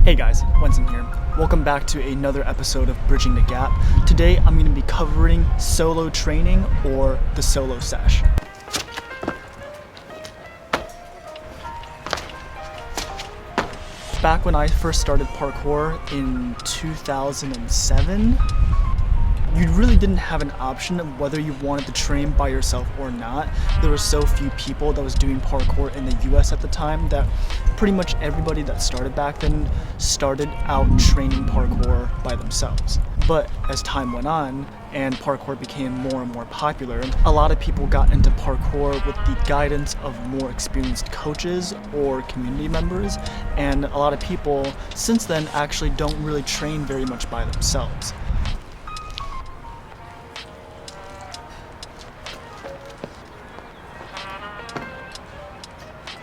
Hey guys, Wenxin here. Welcome back to another episode of Bridging the Gap. Today I'm going to be covering solo training or the solo sesh. Back when I first started parkour in 2007, you really didn't have an option of whether you wanted to train by yourself or not. There were so few people that was doing parkour in the US at the time that pretty much everybody that started back then started out training parkour by themselves. But as time went on and parkour became more and more popular, a lot of people got into parkour with the guidance of more experienced coaches or community members, and a lot of people since then actually don't really train very much by themselves.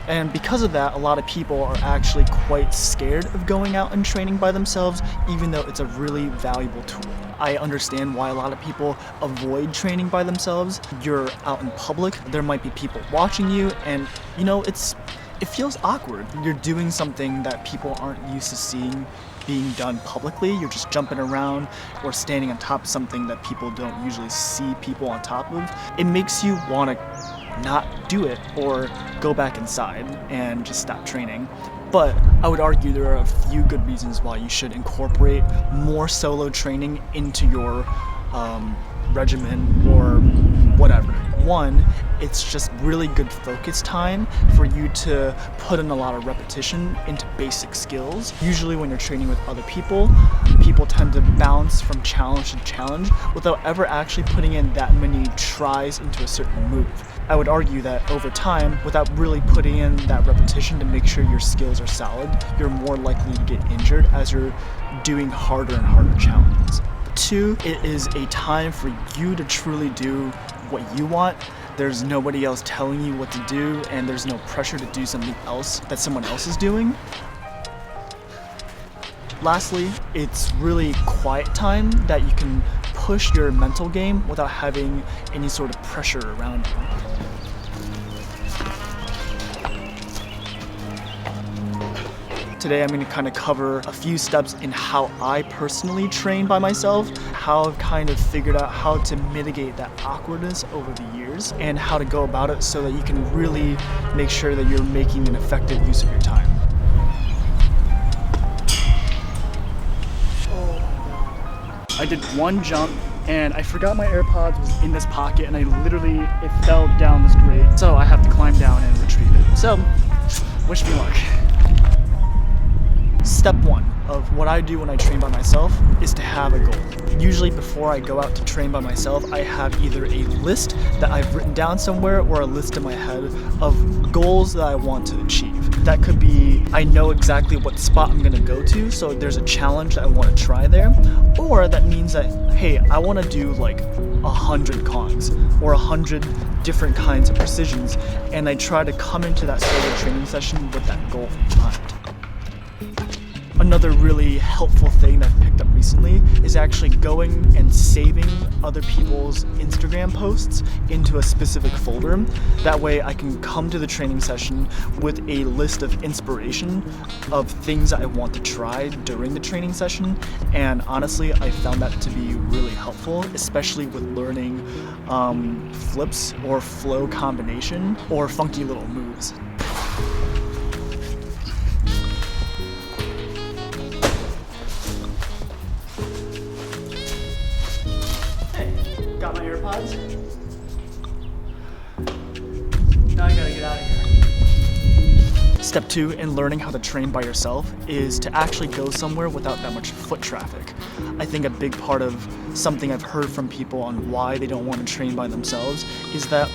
And because of that, a lot of people are actually quite scared of going out and training by themselves, even though it's a really valuable tool. I understand why a lot of people avoid training by themselves. You're out in public, there might be people watching you, and it feels awkward. You're doing something that people aren't used to seeing being done publicly. You're just jumping around or standing on top of something that people don't usually see people on top of. It makes you want to not do it or go back inside and just stop training. But I would argue there are a few good reasons why you should incorporate more solo training into your regimen or whatever. One, it's just really good focus time for you to put in a lot of repetition into basic skills. Usually when you're training with other people, people tend to bounce from challenge to challenge without ever actually putting in that many tries into a certain move. I would argue that over time, without really putting in that repetition to make sure your skills are solid, you're more likely to get injured as you're doing harder and harder challenges. Two, it is a time for you to truly do what you want. There's nobody else telling you what to do, and there's no pressure to do something else that someone else is doing. Lastly, it's really quiet time that you can push your mental game without having any sort of pressure around you. Today I'm going to kind of cover a few steps in how I personally train by myself, how I've kind of figured out how to mitigate that awkwardness over the years, and how to go about it so that you can really make sure that you're making an effective use of your time. I did one jump and I forgot my AirPods was in this pocket, and it fell down this grate. So I have to climb down and retrieve it. So, wish me luck. Step one of what I do when I train by myself is to have a goal. Usually before I go out to train by myself, I have either a list that I've written down somewhere or a list in my head of goals that I want to achieve. That could be, I know exactly what spot I'm gonna go to, so there's a challenge that I want to try there. Or that means that, hey, I want to do like 100 kongs or 100 different kinds of precisions, and I try to come into that solo training session with that goal in mind. Another really helpful thing that I've picked up recently is actually going and saving other people's Instagram posts into a specific folder. That way I can come to the training session with a list of inspiration of things I want to try during the training session, and honestly I found that to be really helpful, especially with learning flips or flow combination or funky little moves. Got my AirPods. Now I gotta get out of here. Step two in learning how to train by yourself is to actually go somewhere without that much foot traffic. I think a big part of something I've heard from people on why they don't want to train by themselves is that,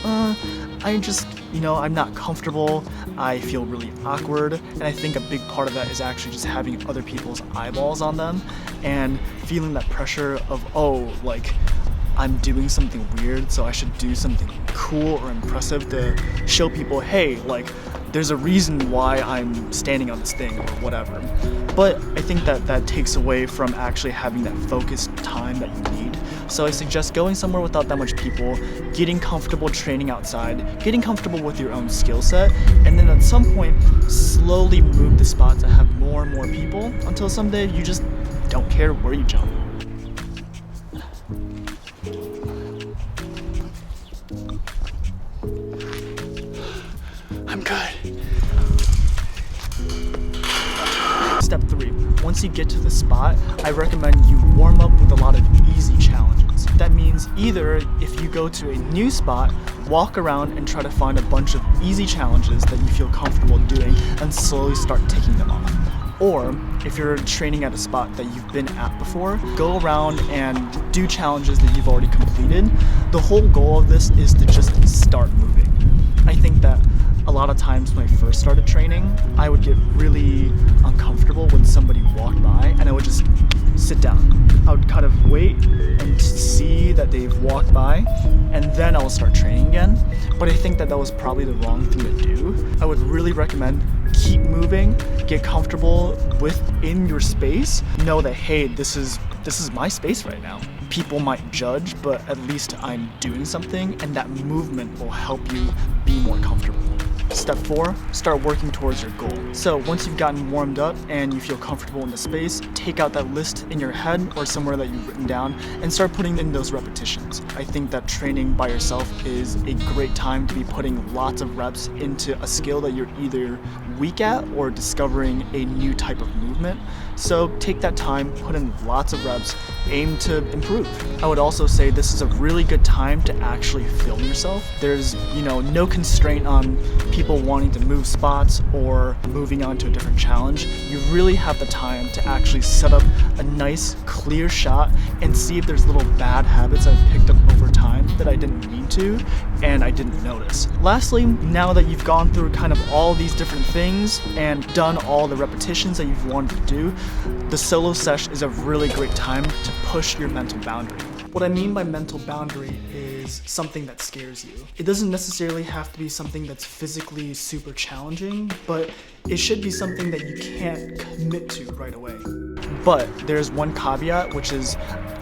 I'm not comfortable, I feel really awkward, and I think a big part of that is actually just having other people's eyeballs on them and feeling that pressure of, I'm doing something weird, so I should do something cool or impressive to show people, hey, there's a reason why I'm standing on this thing or whatever. But I think that takes away from actually having that focused time that you need So I suggest going somewhere without that much people, getting comfortable training outside, getting comfortable with your own skill set, and then at some point, slowly move the spots that have more and more people until someday you just don't care where you jump. I'm good. Step 3. Once you get to the spot, I recommend you warm up with a lot of easy challenges. That means either if you go to a new spot, walk around and try to find a bunch of easy challenges that you feel comfortable doing and slowly start ticking them off. Or if you're training at a spot that you've been at before, go around and do challenges that you've already completed. The whole goal of this is to just start moving. I think that a lot of times when I first started training, I would get really uncomfortable when somebody walked by and I would just sit down. I would kind of wait and see that they've walked by and then I will start training again. But I think that was probably the wrong thing to do. I would really recommend keep moving, get comfortable within your space, know that, hey, this is my space right now. People might judge, but at least I'm doing something and that movement will help you be more comfortable. Step 4, start working towards your goal. So once you've gotten warmed up and you feel comfortable in the space, take out that list in your head or somewhere that you've written down and start putting in those repetitions. I think that training by yourself is a great time to be putting lots of reps into a skill that you're either weak at or discovering a new type of movement. So take that time, put in lots of reps, aim to improve. I would also say this is a really good time to actually film yourself. There's, no constraint on people wanting to move spots or moving on to a different challenge. You really have the time to actually set up a nice, clear shot and see if there's little bad habits I've picked up over time that I didn't mean to and I didn't notice. Lastly, now that you've gone through kind of all these different things and done all the repetitions that you've wanted to do, the solo sesh is a really great time to push your mental boundary. What I mean by mental boundary is something that scares you. It doesn't necessarily have to be something that's physically super challenging, but it should be something that you can't commit to right away. But there's one caveat, which is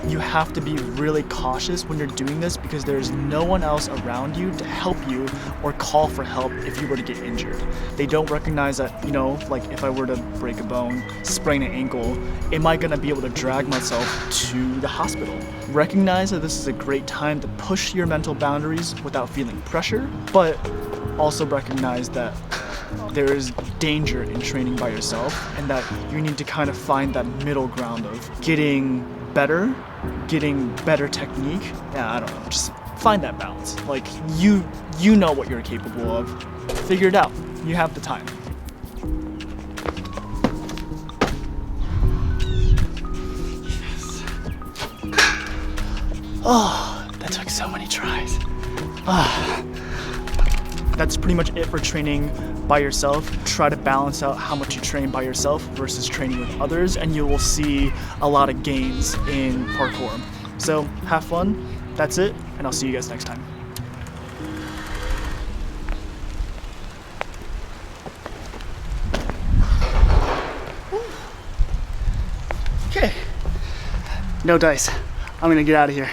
you have to be really cautious when you're doing this because there's no one else around you to help you or call for help if you were to get injured. They don't recognize that, like if I were to break a bone, sprain an ankle, am I gonna be able to drag myself to the hospital? Recognize that this is a great time to push your mental boundaries without feeling pressure, but also recognize that there is danger in training by yourself and that you need to kind of find that middle ground of getting better technique. I don't know, just find that balance. Like you know what you're capable of. Figure it out. You have the time. Yes. Oh, that took so many tries. That's pretty much it for training by yourself. Try to balance out how much you train by yourself versus training with others, and you will see a lot of gains in parkour. So have fun, that's it, and I'll see you guys next time. Okay, no dice. I'm gonna get out of here.